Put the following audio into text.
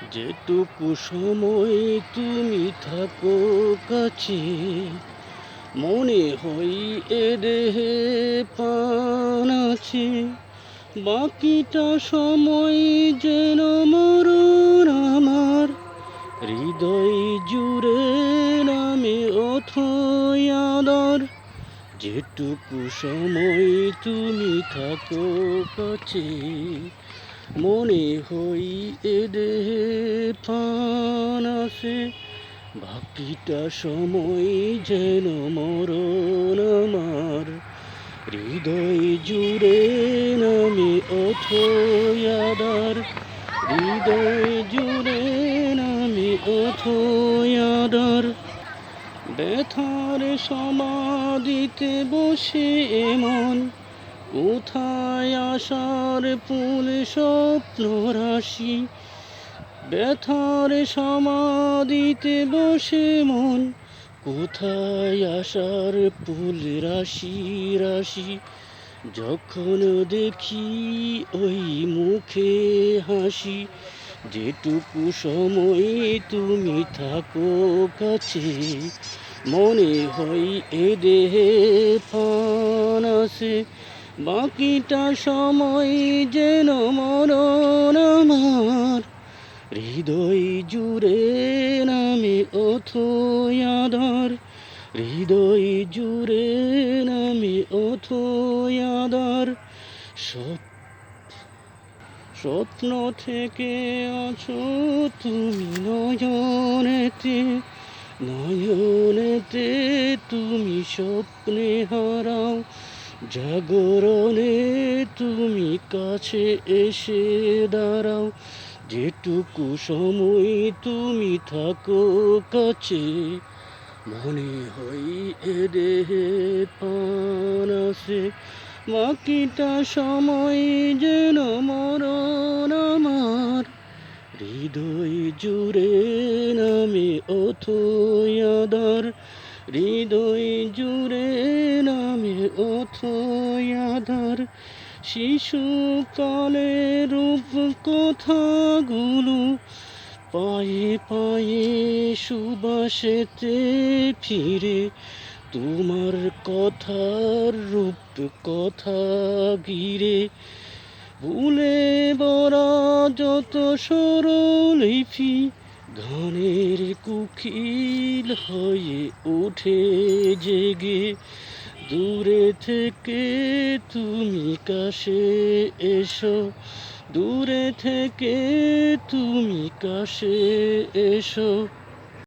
যেটুকু সময় তুমি থাকো কাছে, মনে হয় এ দেহে প্রাণ আছে। বাকিটা সময় যেন মরণ আমার, হৃদয় জুড়ে নামে অথই আদর। যেটুকু সময় তুমি থাকো কাছে, মনে হই এ দেহে প্রাণ আছে। বাকিটা সময় যেন মরণ আমার, হৃদয় জুড়ে নামে অথই আদর। হৃদয় জুড়ে নামে অথই আদর। ব্যথার সমাধিতে বসে এমন, কোথায় আশার ফুল স্বপ্ন রাশি। ব্যথার সমাধিতে বসে মন, কোথায় আশার ফুল রাশি রাশি। যখন দেখি ওই মুখে হাসি, যেটুকু সময় তুমি থাকো কাছে, মনে হয় এ দেহে প্রাণ আছে। বাকিটা সময় যেন মরণ আমার, হৃদয় জুড়ে নামে অথই আদর। হৃদয় জুড়ে নামে অথই আদর। স্বপ্ন থেকে আছো তুমি নয়নেতে, নয়নেতে তুমি স্বপ্নে হারাও। জাগরণে তুমি কাছে এসে দাঁড়াও। যেটুকু সময় তুমি থাকো কাছে, মনে হয় এ দেহে প্রাণ আছে। বাকিটা সময় যেন মরণ আমার, হৃদয় জুড়ে নামে অথই আদর। হৃদয় জুড়ে নামে অথই আদর। শিশুকালে রূপ কথাগুলো, পায়ে পায়ে সুবাসেতে ফিরে। তোমার কথার রূপ কথা ঘিরে, ভুলে বরা যত স্বরলিপি, গানের কুকিল হয়ে ওঠে জেগে। দূরে থেকে তুমি কাছে এসো, দূরে থেকে তুমি কাছে এসো।